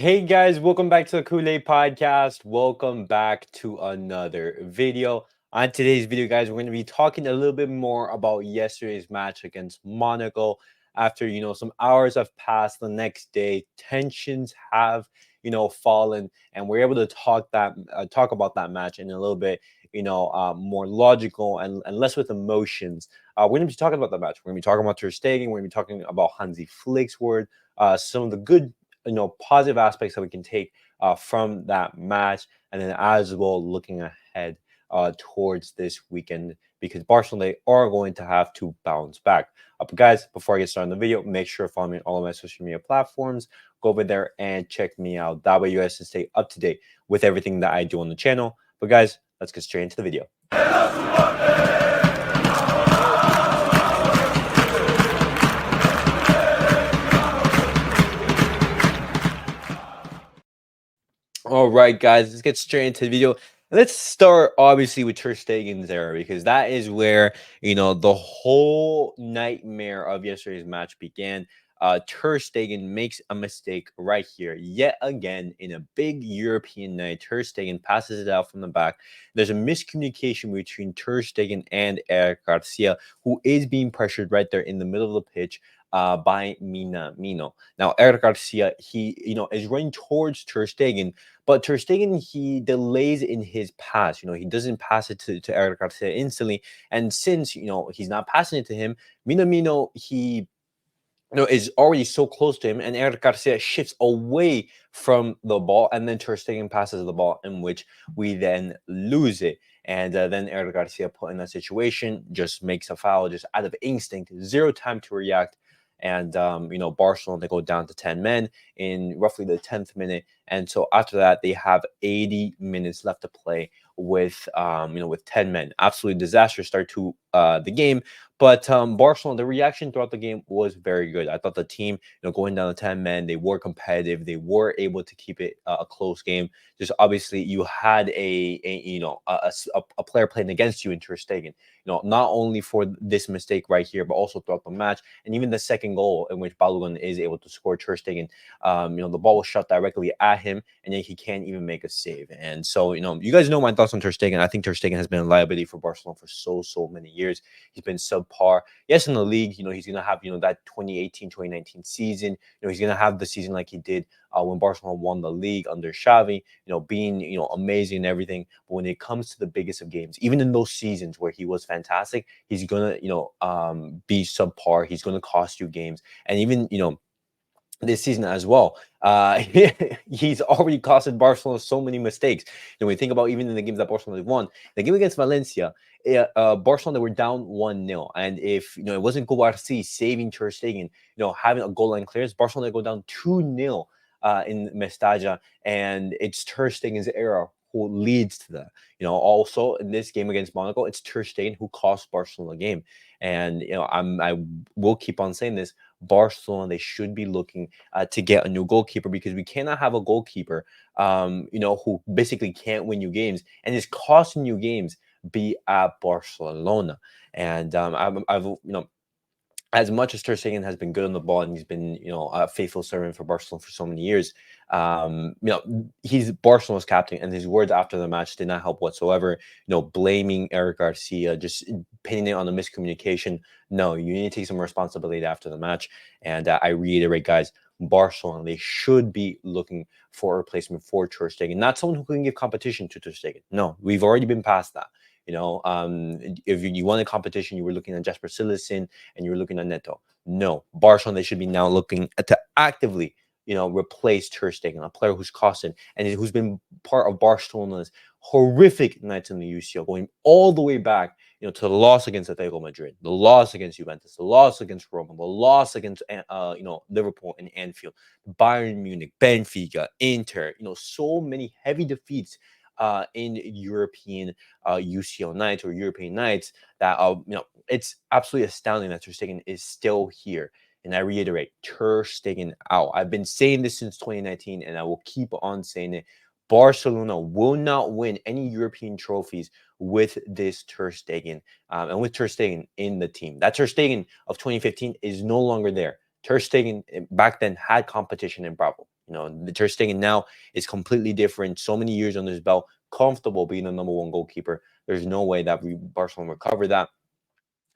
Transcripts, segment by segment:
Hey guys, welcome back to the CulePodcast. Welcome back to another video. On today's video, guys, we're going to be talking a little bit more about yesterday's match against Monaco. After some hours have passed, the next day tensions have fallen, and we're able to talk about that match in a little bit more logical and less with emotions. We're going to be talking about the match. We're going to be talking about Ter Stegen. We're going to be talking about Hansi Flick's word, some of the good positive aspects that we can take from that match, and then as well looking ahead towards this weekend because Barcelona are going to have to bounce back. But guys, before I get started on the video, make sure to follow me on all of my social media platforms. Go over there and check me out. That way you guys can stay up to date with everything that I do on the channel. But guys, let's get straight into the video. All right, guys, let's get straight into the video. Let's start obviously with Ter Stegen's era because that is where the whole nightmare of yesterday's match began. Ter Stegen makes a mistake right here yet again in a big European night. Ter Stegen passes it out from the back. There's a miscommunication between Ter Stegen and Eric Garcia, who is being pressured right there in the middle of the pitch by Minamino. Now, Eric Garcia, he is running towards Ter Stegen, but Ter Stegen, he delays in his pass. He doesn't pass it to Eric Garcia instantly. And since, he's not passing it to him, Minamino, he is already so close to him, and Eric Garcia shifts away from the ball, and then Ter Stegen passes the ball, in which we then lose it. And then Eric Garcia, put in that situation, just makes a foul just out of instinct, zero time to react. And Barcelona, they go down to 10 men in roughly the 10th minute, and so after that they have 80 minutes left to play with with 10 men. Absolutely disastrous start to the game. But Barcelona, the reaction throughout the game was very good. I thought the team, going down to 10 men, they were competitive. They were able to keep it a close game. Just obviously, you had a player playing against you in Ter Stegen. Not only for this mistake right here, but also throughout the match, and even the second goal in which Balogun is able to score. Ter Stegen, the ball was shot directly at him, and yet he can't even make a save. And so, you guys know my thoughts on Ter Stegen. I think Ter Stegen has been a liability for Barcelona for so many years. He's been subpar. Yes, in the league, he's going to have, that 2018-2019 season. He's going to have the season like he did when Barcelona won the league under Xavi, being, amazing and everything. But when it comes to the biggest of games, even in those seasons where he was fantastic, he's going to, be subpar. He's going to cost you games. And even, this season as well. He's already costed Barcelona so many mistakes. When we think about even in the games that Barcelona won, the game against Valencia, Barcelona, they were down 1-0. And if, it wasn't Cubarsí saving Ter Stegen, having a goal line clearance, Barcelona go down 2-0 in Mestalla. And it's Ter Stegen's error who leads to that. Also in this game against Monaco, it's Ter Stegen who cost Barcelona the game. And, I will keep on saying this. Barcelona, they should be looking to get a new goalkeeper because we cannot have a goalkeeper, who basically can't win you games and is costing you games be at Barcelona. And I've as much as Ter Stegen has been good on the ball and he's been, a faithful servant for Barcelona for so many years, he's Barcelona's captain, and his words after the match did not help whatsoever. Blaming Eric Garcia, just pinning it on the miscommunication. No, you need to take some responsibility after the match. And I reiterate, guys, Barcelona, they should be looking for a replacement for Ter Stegen, not someone who can give competition to Ter Stegen. No, we've already been past that. If you won a competition, you were looking at Jasper Cillessen and you were looking at Neto. No, Barcelona, they should be now looking to actively, replace Ter Stegen, a player who's costed and who's been part of Barcelona's horrific nights in the UCL, going all the way back, to the loss against Atletico Madrid, the loss against Juventus, the loss against Roma, the loss against, Liverpool and Anfield, Bayern Munich, Benfica, Inter, so many heavy defeats in European UCL nights or European nights that it's absolutely astounding that Ter Stegen is still here. And I reiterate, Ter Stegen out. I've been saying this since 2019, and I will keep on saying it. Barcelona will not win any European trophies with this Ter Stegen and with Ter Stegen in the team. That Ter Stegen of 2015 is no longer there. Ter Stegen back then had competition in Bravo. The Ter Stegen now is completely different. So many years under his belt, comfortable being the number one goalkeeper. There's no way that Barcelona recover that.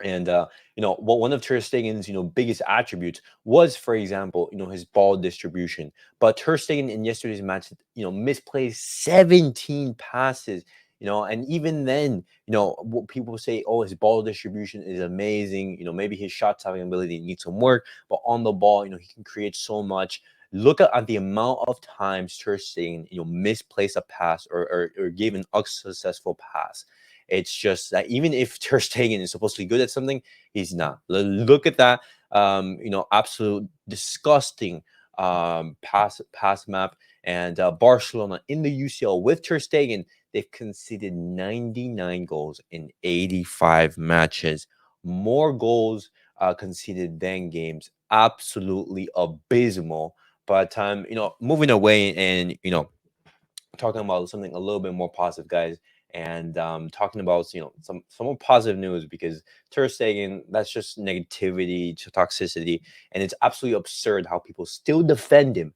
And what one of Ter Stegen's biggest attributes was, for example, his ball distribution. But Ter Stegen in yesterday's match, misplaced 17 passes. And even then, what people say, oh, his ball distribution is amazing. Maybe his shot stopping ability needs some work, but on the ball, he can create so much. Look at the amount of times Ter Stegen, misplaced a pass or gave an unsuccessful pass. It's just that even if Ter Stegen is supposed to be good at something, he's not. Look at that, absolute disgusting pass map. And Barcelona in the UCL with Ter Stegen, they've conceded 99 goals in 85 matches. More goals conceded than games. Absolutely abysmal. But moving away and talking about something a little bit more positive, guys, and talking about some more positive news, because Ter Stegen, that's just negativity, toxicity, and it's absolutely absurd how people still defend him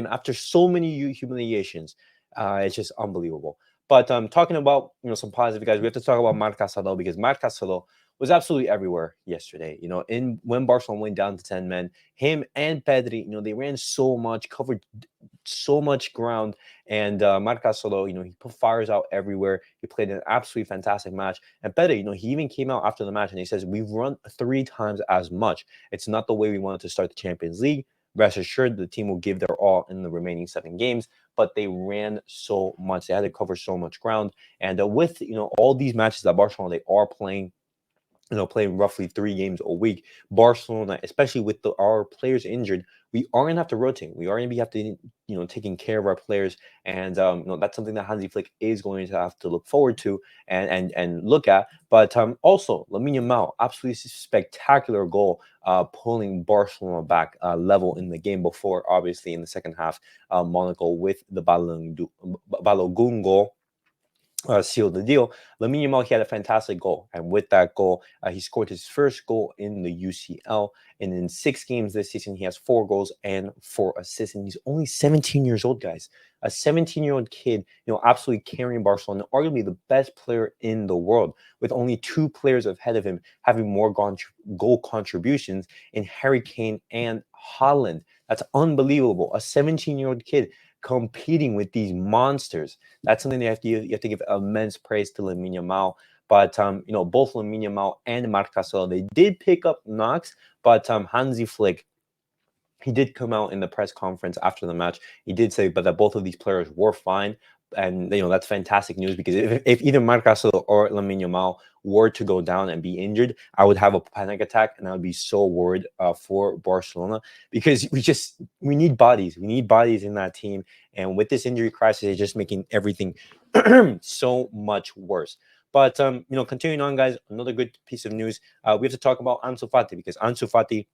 after so many humiliations. It's just unbelievable. But talking about some positive, guys, we have to talk about Marc Casado, because Marc Casado was absolutely everywhere yesterday. In when Barcelona went down to 10 men, him and Pedri, they ran so much, covered so much ground. And Marc Gasol, he put fires out everywhere. He played an absolutely fantastic match. And Pere, he even came out after the match and he says, we've run 3 times as much. It's not the way we wanted to start the Champions League. Rest assured, the team will give their all in the remaining 7 games. But they ran so much. They had to cover so much ground. And with, all these matches that Barcelona, they are playing, playing roughly 3 games a week. Barcelona, especially with our players injured, we are gonna have to rotate. We are gonna have to, taking care of our players, and that's something that Hansi Flick is going to have to look forward to and look at. But also, Lamine Yamal, absolutely spectacular goal, pulling Barcelona back level in the game before, obviously in the second half, Monaco with the Balogun goal sealed the deal. Lamine Yamal, he had a fantastic goal, and with that goal, he scored his first goal in the UCL. And in 6 games this season, he has 4 goals and 4 assists. And he's only 17 years old, guys. A 17-year-old kid, absolutely carrying Barcelona, arguably the best player in the world, with only 2 players ahead of him having more goal contributions in Harry Kane and Haaland. That's unbelievable. A 17-year-old kid competing with these monsters. That's something that you have to give immense praise to Lamine Yamal. But both Lamine Yamal and Marc Gasol, they did pick up knocks, but Hansi Flick, he did come out in the press conference after the match. He did say, but that both of these players were fine. And that's fantastic news, because if either Marc Gasol or Lamine Yamal were to go down and be injured, I would have a panic attack, and I would be so worried for Barcelona, because we need bodies. We need bodies in that team. And with this injury crisis, it's just making everything so much worse. But continuing on, guys, another good piece of news. We have to talk about Ansu Fati, because Ansu Fati,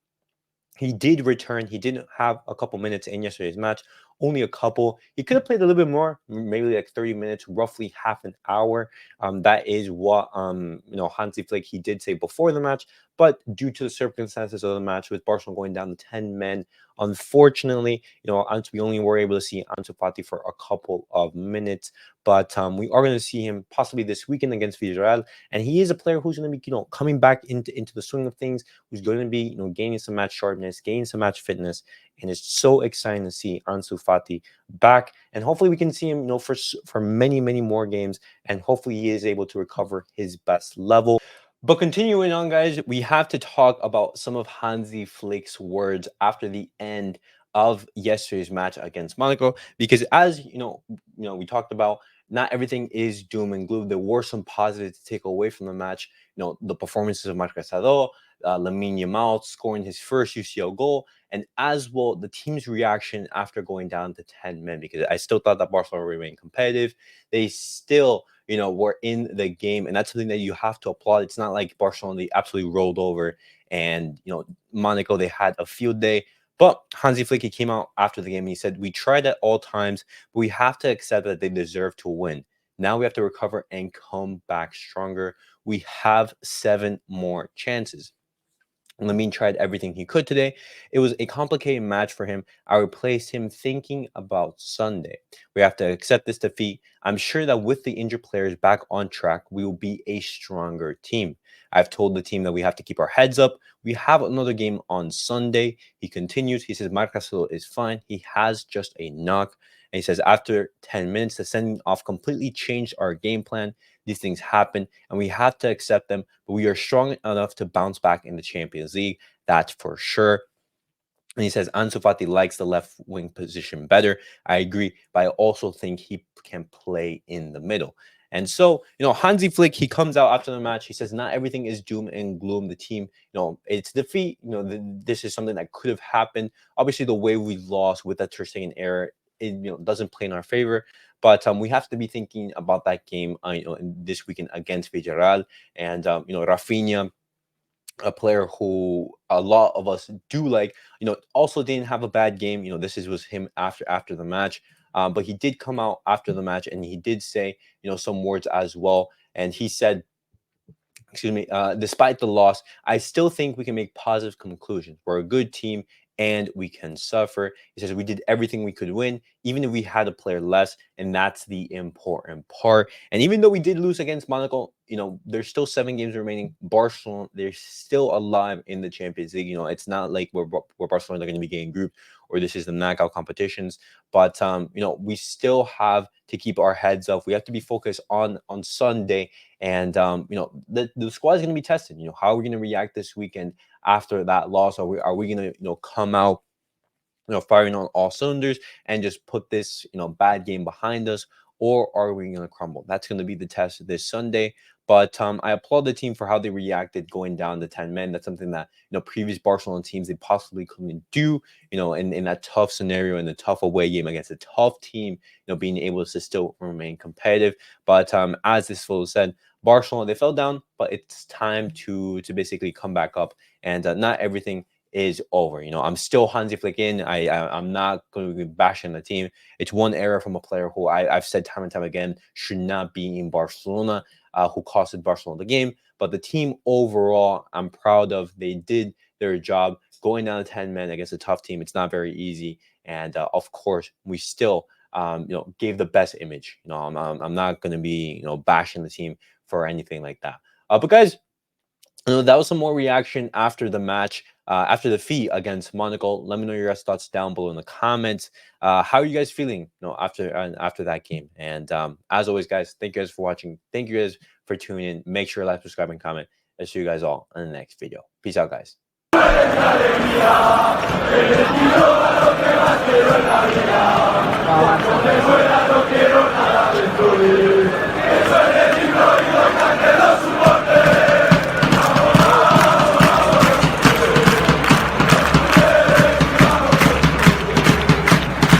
he did return. He didn't have a couple minutes in yesterday's match, only a couple. He could have played a little bit more, maybe like 30 minutes, roughly half an hour. That is what Hansi Flick, he did say before the match. But due to the circumstances of the match, with Barcelona going down to 10 men, unfortunately, we only were able to see Ansu Fati for a couple of minutes. But we are going to see him possibly this weekend against Villarreal, and he is a player who's going to be, coming back into the swing of things, who's going to be, gaining some match sharpness, gaining some match fitness, and it's so exciting to see Ansu Fati back. And hopefully we can see him, for many, many more games, and hopefully he is able to recover his best level. But continuing on, guys, we have to talk about some of Hansi Flick's words after the end of yesterday's match against Monaco, because as we talked about, not everything is doom and gloom. There were some positives to take away from the match. The performances of Marc Casado, Lamine Yamal scoring his first UCL goal, and as well the team's reaction after going down to 10 men, because I still thought that Barcelona remained competitive. They still were in the game, and that's something that you have to applaud. It's not like Barcelona, they absolutely rolled over, and Monaco, they had a field day. But Hansi Flick, he came out after the game and he said, we tried at all times, but we have to accept that they deserve to win. Now we have to recover and come back stronger. We have 7 more chances. Lamine tried everything he could today. It was a complicated match for him. I replaced him thinking about Sunday. We have to accept this defeat. I'm sure that with the injured players back on track, we will be a stronger team. I've told the team that we have to keep our heads up. We have another game on Sunday. He continues. He says, Marcasilo is fine. He has just a knock. And he says, after 10 minutes, the sending off completely changed our game plan. These things happen, and we have to accept them. But we are strong enough to bounce back in the Champions League. That's for sure. And he says Ansu Fati likes the left wing position better. I agree, but I also think he can play in the middle. And so, Hansi Flick, he comes out after the match. He says, not everything is doom and gloom. The team, it's defeat. This is something that could have happened. Obviously, the way we lost with that Ter Stegen error, it doesn't play in our favor. But we have to be thinking about that game, this weekend against Villarreal. And, Rafinha, a player who a lot of us do like, also didn't have a bad game. Was him after the match. But he did come out after the match and he did say, some words as well. And he said, despite the loss, I still think we can make positive conclusions. We're a good team and we can suffer. He says we did everything we could win, even if we had a player less, and that's the important part. And even though we did lose against Monaco, there's still 7 games remaining. Barcelona, they're still alive in the Champions League. It's not like we're Barcelona are going to be getting grouped or this is the knockout competitions. But we still have to keep our heads up. We have to be focused on Sunday. And the squad is going to be tested. How are we going to react this weekend after that loss? Are we going to come out firing on all cylinders and just put this bad game behind us, or are we going to crumble? That's going to be the test this Sunday. But I applaud the team for how they reacted going down to 10 men. That's something that previous Barcelona teams they possibly couldn't do. In that tough scenario, in the tough away game against a tough team, being able to still remain competitive. But as this photo said, Barcelona, they fell down, but it's time to basically come back up, and not everything is over. I'm still Hansi Flick in. I'm not going to be bashing the team. It's one error from a player who I've said time and time again should not be in Barcelona, who costed Barcelona the game. But the team overall, I'm proud of. They did their job going down to 10 men against a tough team. It's not very easy, and of course, we still gave the best image. I'm not going to be bashing the team for anything like that. But guys, that was some more reaction after the match, after the defeat against Monaco. Let me know your guys' thoughts down below in the comments. How are you guys feeling, after that game? And as always, guys, thank you guys for watching. Thank you guys for tuning in. Make sure to like, subscribe, and comment. I'll see you guys all in the next video. Peace out, guys.